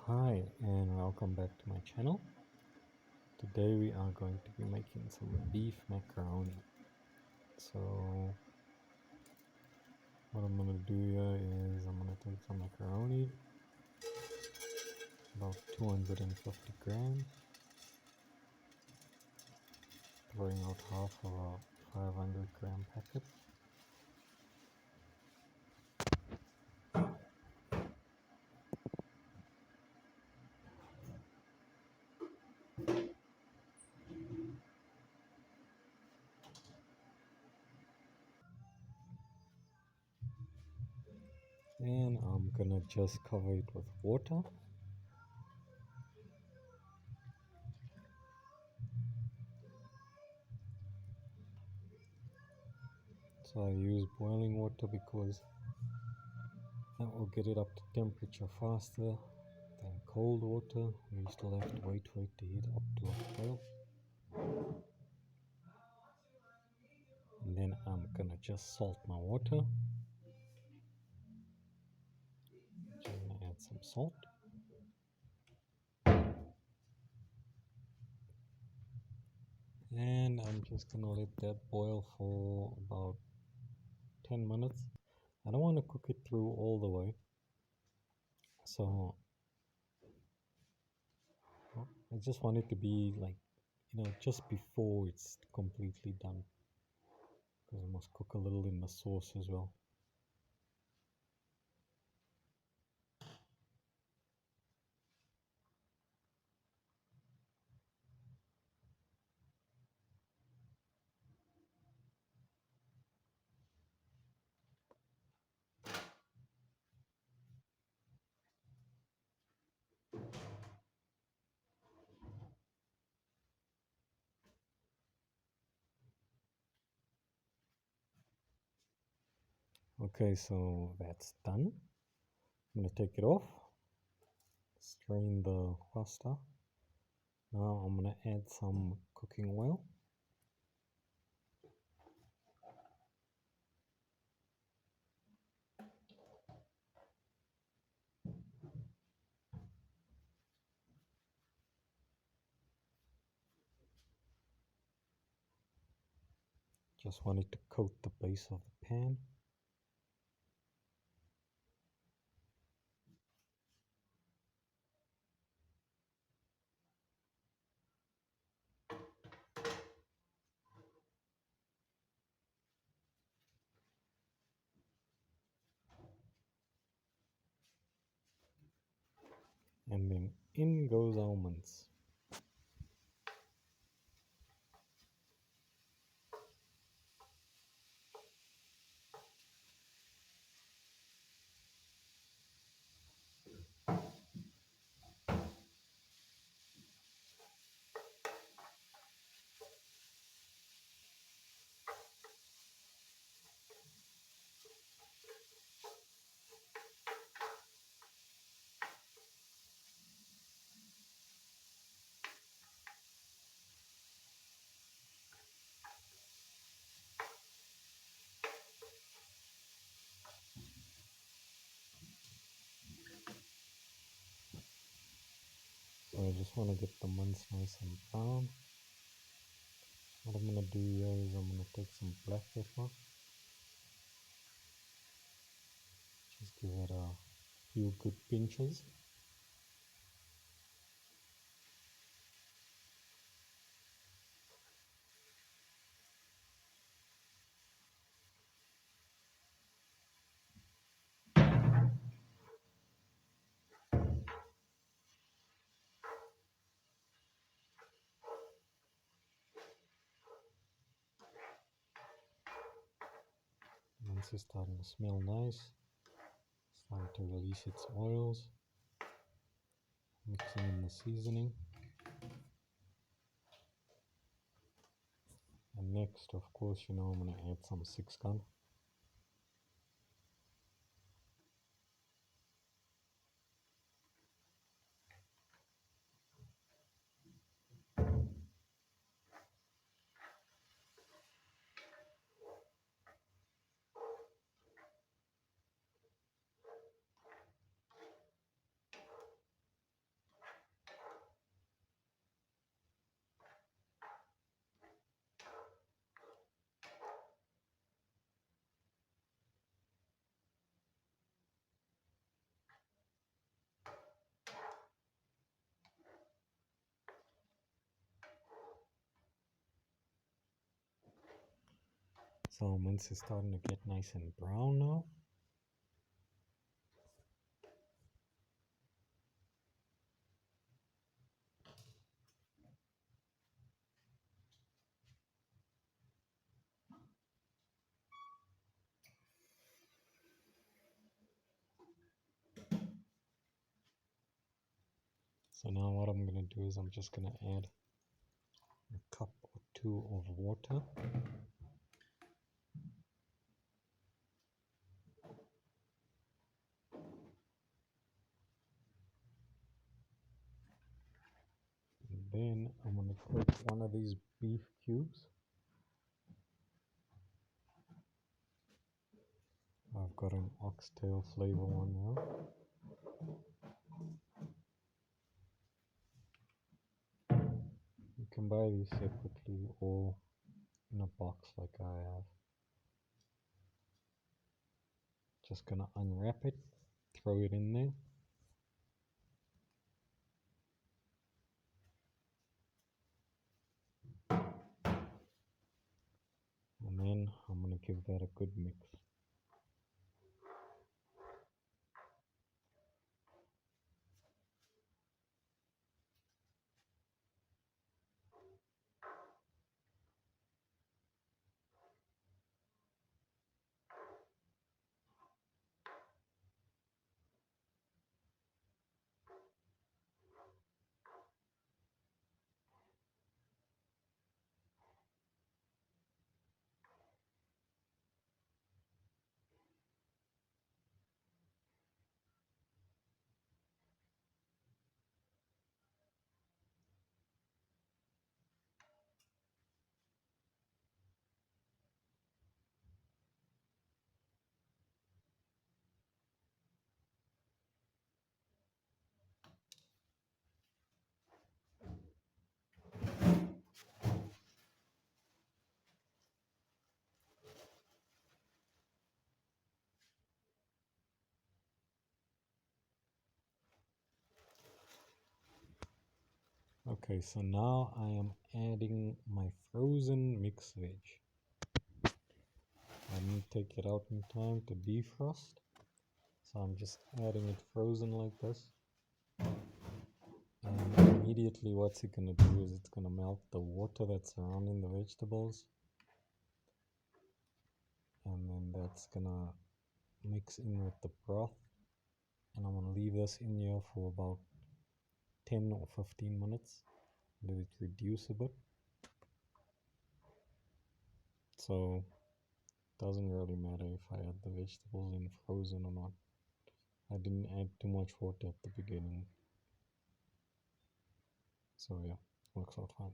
Hi and welcome back to my channel. Today we are going to be making some beef macaroni. So what I'm going to do here is I'm going to take some macaroni, about 250 grams, throwing out half of a 500-gram packet. And I'm going to just cover it with water. So I use boiling water because that will get it up to temperature faster than cold water. We still have to wait for it to heat up to a boil. And then I'm gonna just salt my water. Just gonna add some salt. And I'm just gonna let that boil for about 10 minutes. I don't want to cook it through all the way. So I just want it to be like, just before it's completely done. Because I must cook a little in the sauce as well. Okay, so that's done. I'm gonna take it off, strain the pasta. Now I'm gonna add some cooking oil. Just want it to coat the base of the pan. And then in goes almonds. So I just want to get the mince nice and brown. What I'm going to do here is I'm going to take some black pepper. Just give it a few good pinches. Once it's starting to smell nice, starting to release its oils, mixing in the seasoning. And next, of course, I'm going to add some 6-gun. So mince is starting to get nice and brown now. So now what I'm going to do is I'm just going to add a cup or two of water. And then I'm going to take one of these beef cubes. I've got an oxtail flavor one now. You can buy these separately or in a box like I have. Just gonna unwrap it, throw it in there. And then I'm gonna give that a good mix. Okay, so now I am adding my frozen mixed veg. I didn't take it out in time to defrost, so I'm just adding it frozen like this. And immediately what's it gonna do is it's gonna melt the water that's surrounding the vegetables. And then that's gonna mix in with the broth. And I'm gonna leave this in here for about 10 or 15 minutes. Let it reduce a bit. So it doesn't really matter if I add the vegetables in frozen or not. I didn't add too much water at the beginning. So yeah, works out fine.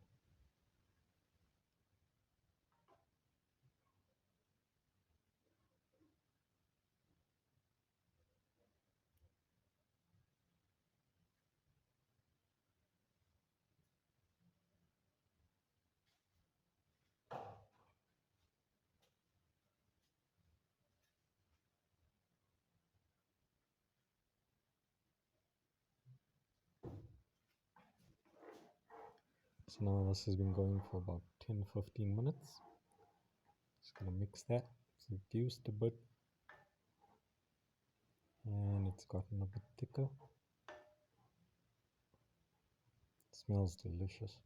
So now this has been going for about 10-15 minutes. Just gonna mix that. It's reduced a bit. And it's gotten a bit thicker. It smells delicious.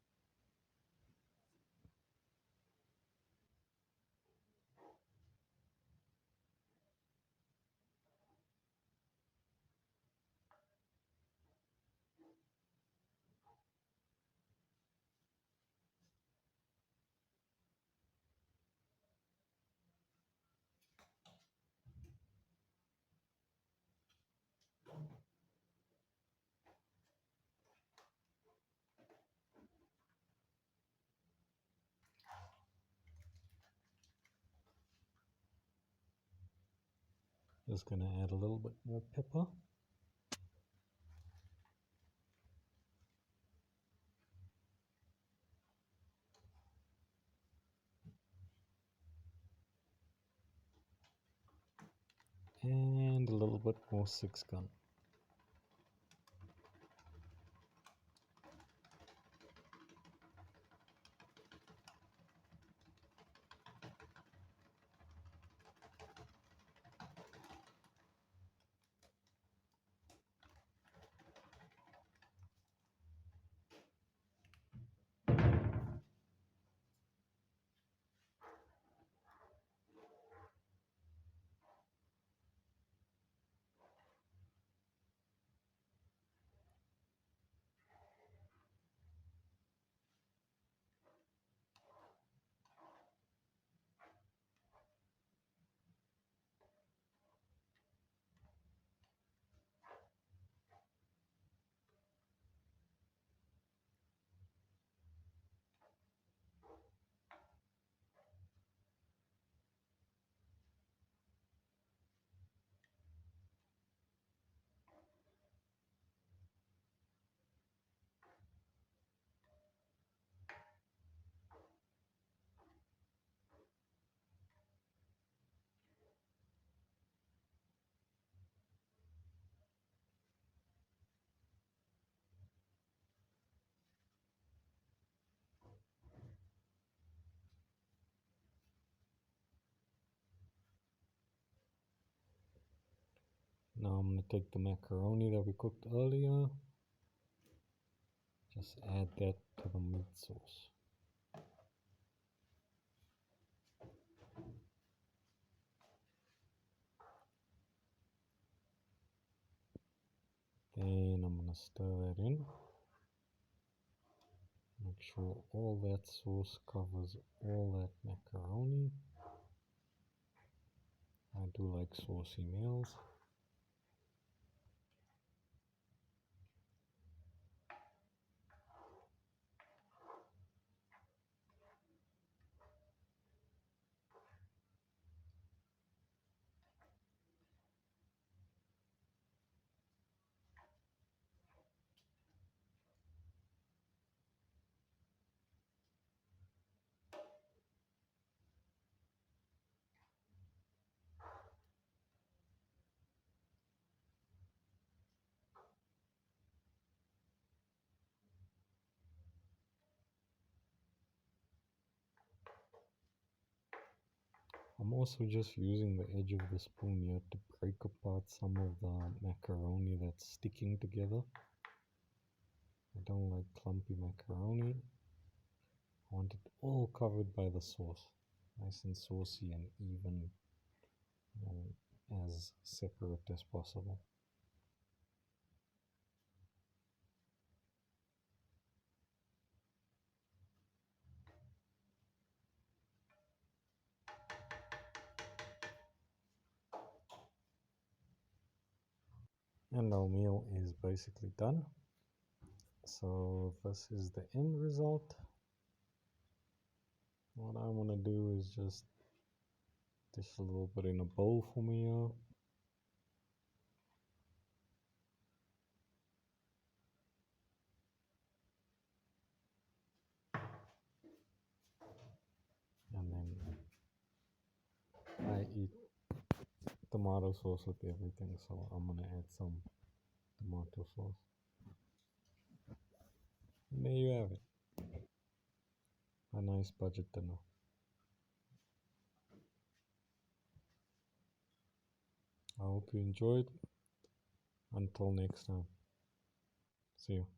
Just gonna add a little bit more pepper. And a little bit more 6 gun. I'm going to take the macaroni that we cooked earlier, just add that to the meat sauce. Then I'm going to stir that in. Make sure all that sauce covers all that macaroni. I do like saucy meals. I'm also just using the edge of the spoon here to break apart some of the macaroni that's sticking together. I don't like clumpy macaroni. I want it all covered by the sauce. Nice and saucy and even, as separate as possible. And our meal is basically done. So this is the end result. What I want to do is just dish a little bit in a bowl for me here. And then I eat tomato sauce with everything, so I'm gonna add some tomato sauce. And there you have it. A nice budget dinner. I hope you enjoyed. Until next time. See you.